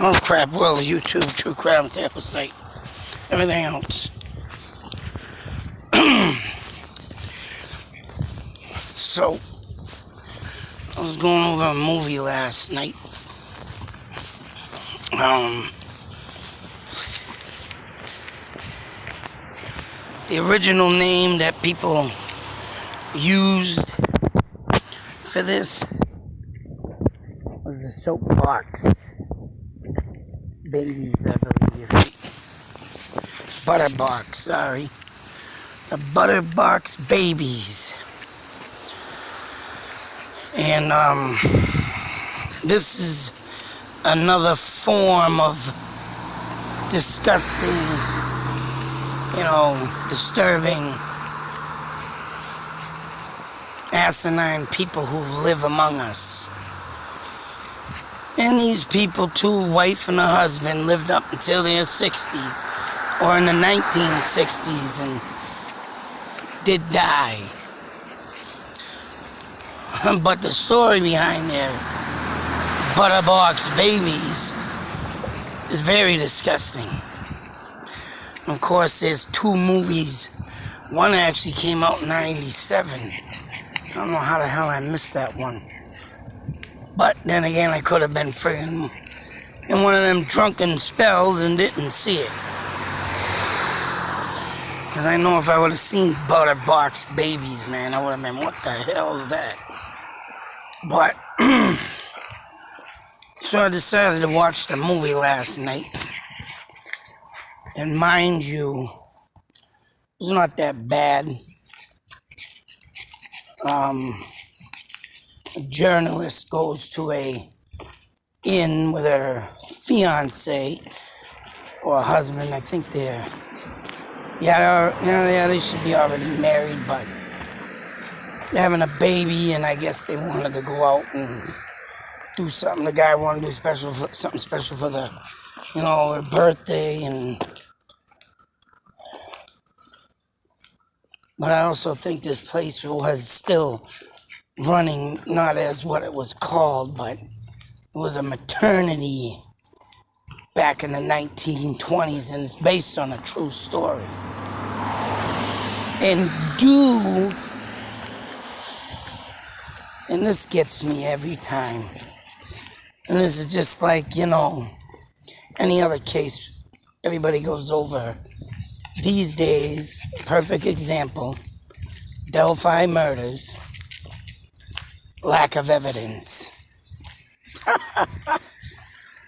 Oh crap, world of YouTube, true crime, Tampa site, everything else. So, I was going over a movie last night. The original name that people used for this was the Soapbox Babies, I believe. Butterbox, sorry. The Butterbox Babies. And this is another form of disgusting, disturbing, asinine people who live among us. And these people, too, wife and a husband, lived up until their 60s, or in the 1960s, and did die. But the story behind their Butterbox Babies is very disgusting. Of course, there's two movies. One actually came out in 97. I don't know how the hell I missed that one. But then again, I could have been friggin' in one of them drunken spells and didn't see it. Because I know if I would have seen Butterbox Babies, man, I would have been, what the hell is that? But, so I decided to watch the movie last night. And mind you, it's not that bad. A journalist goes to a inn with her fiance or husband. I think they should be already married, but they're having a baby, and I guess they wanted to go out and do something. The guy wanted to do something special for the, her birthday, but I also think this place was still running, not as what it was called, but it was a maternity back in the 1920s, and it's based on a true story. And this gets me every time. And this is just like, any other case everybody goes over these days. Perfect example, Delphi murders. Lack of evidence.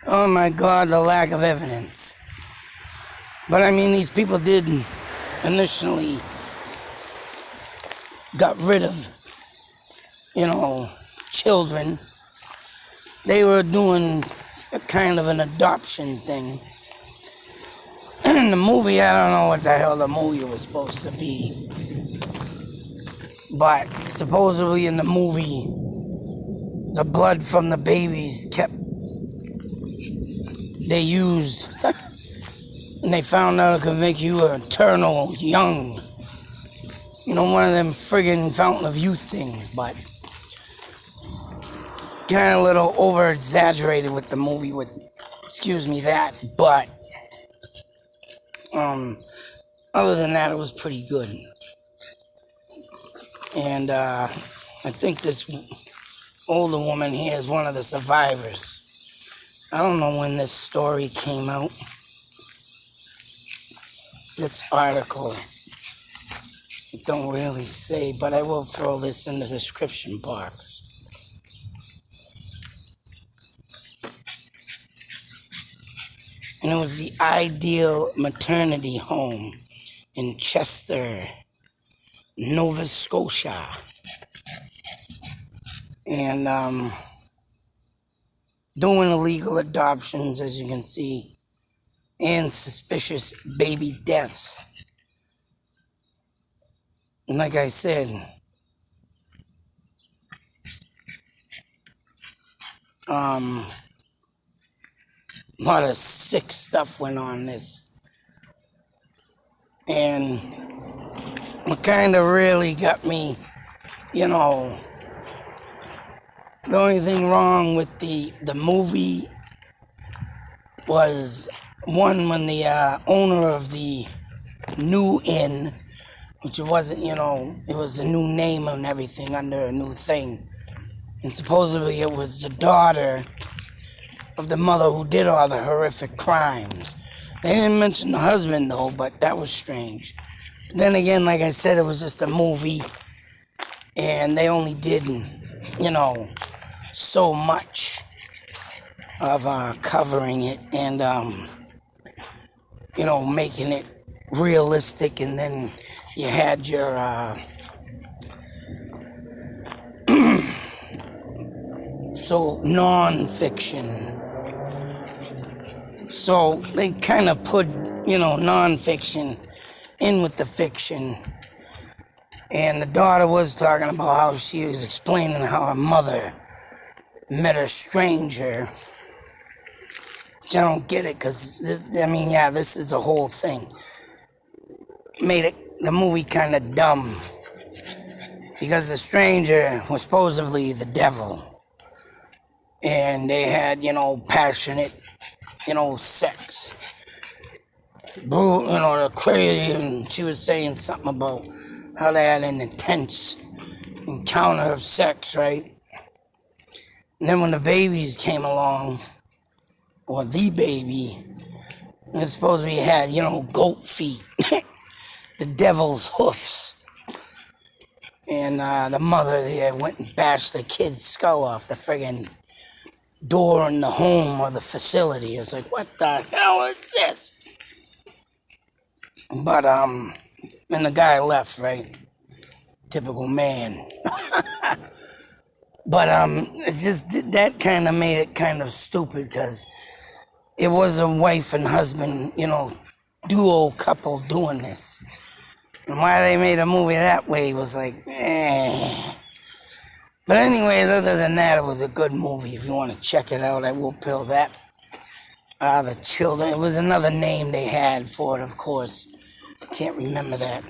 Oh my God, the lack of evidence. But I mean, these people did initially got rid of, children. They were doing a kind of an adoption thing. In the movie, I don't know what the hell the movie was supposed to be. But supposedly in the movie, the blood from the babies they used, and they found out it could make you eternal young. One of them friggin' fountain of youth things, but kind of a little over-exaggerated with the movie, but other than that, it was pretty good. And I think this older woman here is one of the survivors. I don't know when this story came out. This article, it don't really say, but I will throw this in the description box. And it was the Ideal Maternity Home in Chester, Nova Scotia. And doing illegal adoptions, as you can see, and suspicious baby deaths. And like I said, a lot of sick stuff went on this. And what kind of really got me, The only thing wrong with the movie was one when the owner of the new inn, which it wasn't, it was a new name and everything under a new thing. And supposedly it was the daughter of the mother who did all the horrific crimes. They didn't mention the husband though, but that was strange. Then again, like I said, it was just a movie, and they only did, so much of covering it and, making it realistic, and then you had your so non-fiction. So they kind of put, non-fiction in with the fiction. And the daughter was talking about how she was explaining how her mother met a stranger. Which I don't get it, because this is the whole thing. Made the movie kind of dumb. Because the stranger was supposedly the devil. And they had, passionate, sex. The crazy, and she was saying something about how they had an intense encounter of sex, right? And then when the babies came along, or the baby, it supposed to be had, goat feet, the devil's hoofs. And the mother there went and bashed the kid's skull off the friggin' door in the home or the facility. It was like, what the hell is this? But, and the guy left, right? Typical man. But, it just, that kind of made it kind of stupid, because it was a wife and husband, duo couple doing this. And why they made a movie that way was like, eh. But anyways, other than that, it was a good movie. If you want to check it out, I will pill that. The Children, it was another name they had for it, of course. Can't remember that.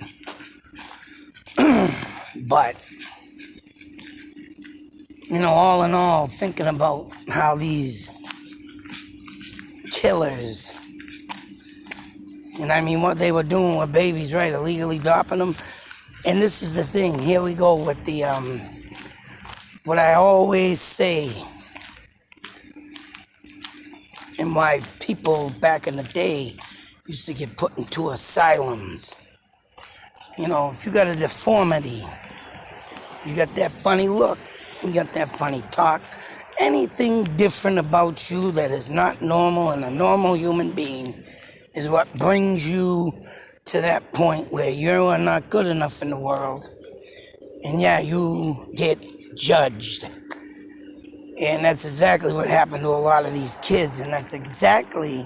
But, all in all, thinking about how these killers, and what they were doing with babies, right, illegally adopting them. And this is the thing, here we go with the, what I always say, and why people back in the day used to get put into asylums. If you got a deformity, you got that funny look, you got that funny talk, anything different about you that is not normal in a normal human being is what brings you to that point where you are not good enough in the world. And yeah, you get judged. And that's exactly what happened to a lot of these kids, and that's exactly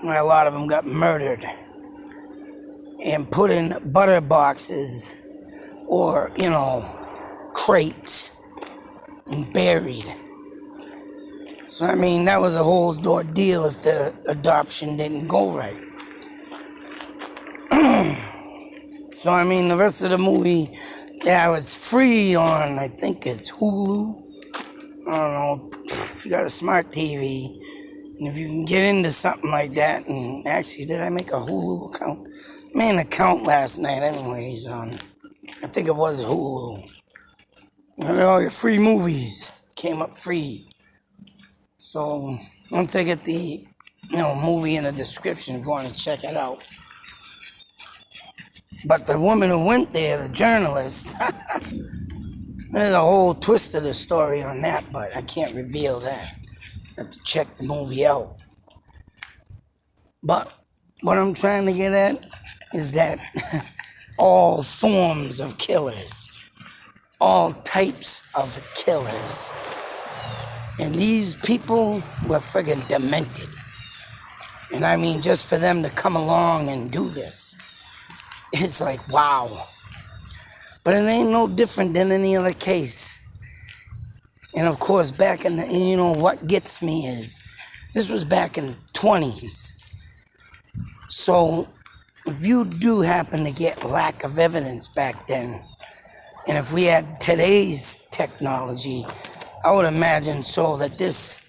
why a lot of them got murdered and put in butter boxes or, crates and buried. So, that was a whole ordeal if the adoption didn't go right. So, the rest of the movie, yeah, it was free on, I think it's Hulu. I don't know, if you got a smart TV, and if you can get into something like that, and actually, did I make a Hulu account? I made an account last night anyways on, I think it was Hulu. All your free movies came up free. So, once I get the, movie in the description if you want to check it out. But the woman who went there, the journalist, there's a whole twist of the story on that, but I can't reveal that. I have to check the movie out. But what I'm trying to get at is that all forms of killers, all types of killers, and these people were friggin' demented. And just for them to come along and do this, it's like, wow. But it ain't no different than any other case. And of course, back in the, what gets me is, this was back in the 20s. So, if you do happen to get lack of evidence back then, and if we had today's technology, I would imagine so that this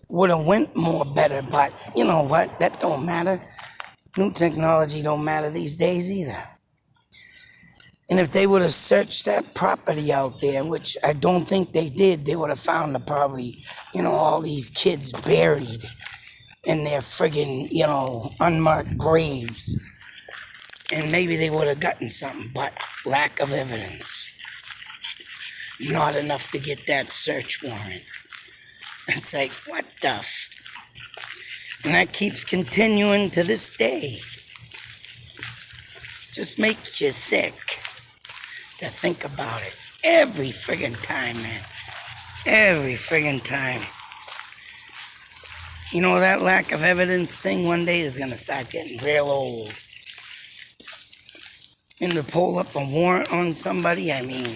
would have went more better, but you know what? That don't matter. New technology don't matter these days either. And if they would have searched that property out there, which I don't think they did, they would have found probably, all these kids buried in their friggin', unmarked graves. And maybe they would have gotten something, but lack of evidence. Not enough to get that search warrant. It's like, what the And that keeps continuing to this day. Just makes you sick to think about it. Every friggin' time, man. Every friggin' time. That lack of evidence thing one day is going to start getting real old. And to pull up a warrant on somebody, I mean,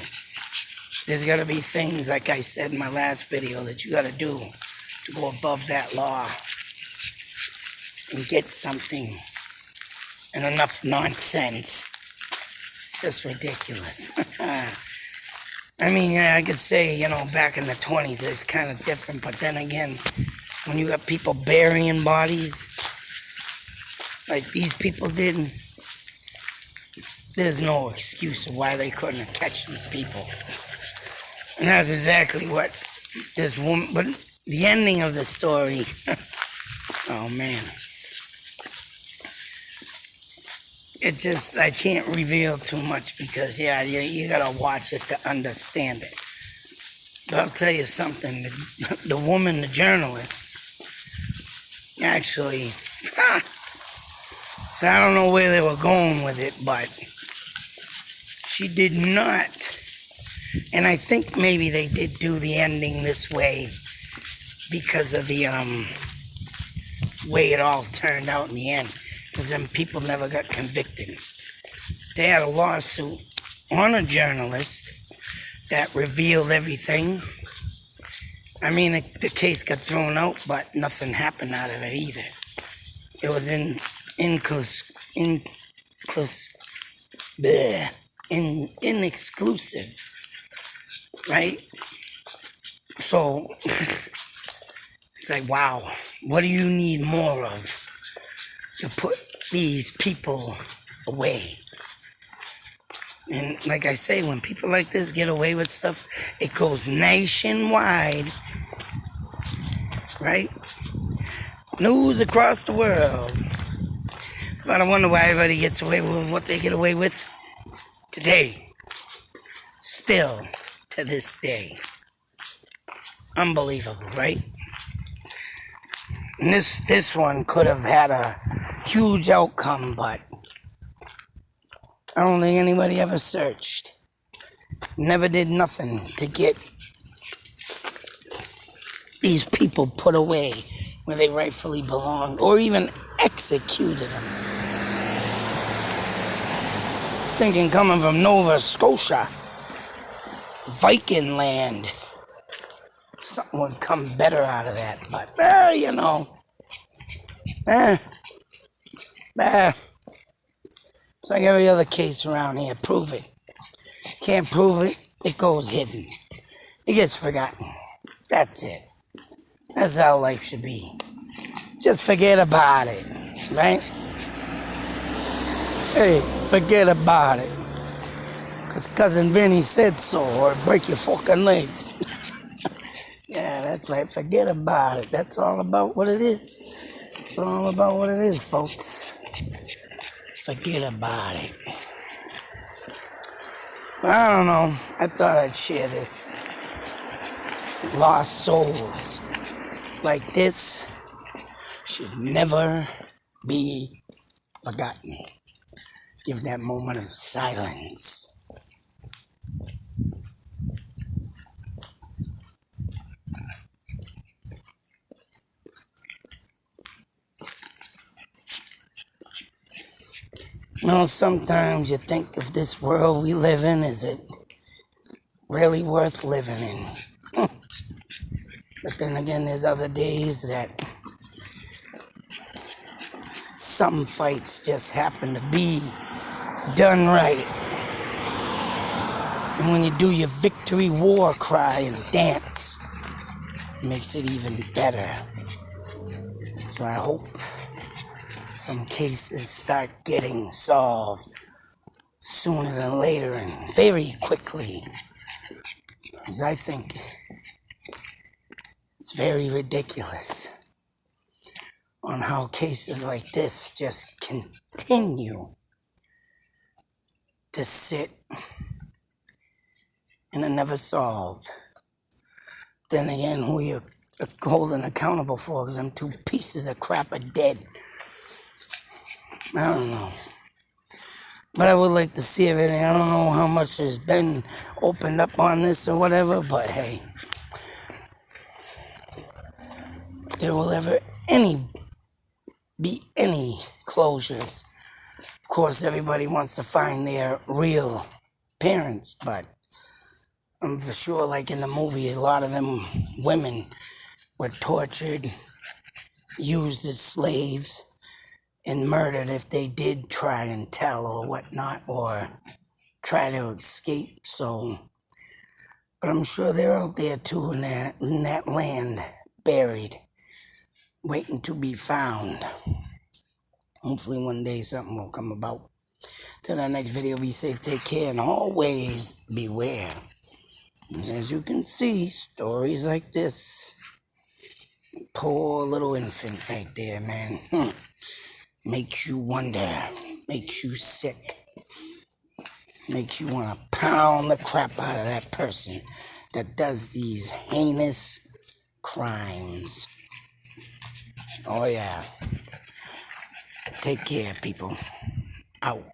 there's got to be things, like I said in my last video, that you got to do to go above that law and get something. And enough nonsense. It's just ridiculous. I mean, yeah, I could say, back in the 20s, it was kind of different. But then again, when you got people burying bodies, like these people did, there's no excuse of why they couldn't have catch these people. And that's exactly what this woman, but the ending of the story, oh man. I can't reveal too much because, yeah, you gotta watch it to understand it. But I'll tell you something, the woman, the journalist, actually, so I don't know where they were going with it, but she did not, and I think maybe they did do the ending this way because of the way it all turned out in the end. Because them people never got convicted. They had a lawsuit on a journalist that revealed everything. I mean, the case got thrown out, but nothing happened out of it either. It was inexclusive, right? So, it's like, wow, what do you need more of to put these people away? And like I say, when people like this get away with stuff, it goes nationwide, right? News across the world. So I don't wonder why everybody gets away with what they get away with today. Still, to this day. Unbelievable, right? And this one could have had a huge outcome, but I don't think anybody ever searched. Never did nothing to get these people put away where they rightfully belonged, or even executed them. Thinking coming from Nova Scotia, Viking land, something would come better out of that, but, it's like every other case around here. Prove it. Can't prove it, it goes hidden. It gets forgotten. That's it. That's how life should be. Just forget about it, right? Hey, forget about it. Because Cousin Vinny said so, or break your fucking legs. Yeah, that's right. Forget about it. That's all about what it is. It's all about what it is, folks. Forget about it. I don't know. I thought I'd share this. Lost souls like this should never be forgotten. Give that moment of silence. Sometimes you think of this world we live in, is it really worth living in? But then again, there's other days that some fights just happen to be done right. And when you do your victory war cry and dance, it makes it even better. So I hope some cases start getting solved sooner than later and very quickly. Because I think it's very ridiculous on how cases like this just continue to sit and are never solved. Then again, who you're holding accountable for, because them two pieces of crap are dead. I don't know. But I would like to see everything. I don't know how much has been opened up on this or whatever, but hey, there will ever be any closures. Of course, everybody wants to find their real parents, but I'm for sure, like in the movie, a lot of them women were tortured, used as slaves, and murdered if they did try and tell or whatnot, or try to escape. So, but I'm sure they're out there too in that land, buried, waiting to be found. Hopefully one day something will come about. Till that next video, be safe, take care, and always beware. As you can see, stories like this. Poor little infant right there, man. Makes you wonder. Makes you sick. Makes you want to pound the crap out of that person that does these heinous crimes. Oh yeah. Take care, people. Out.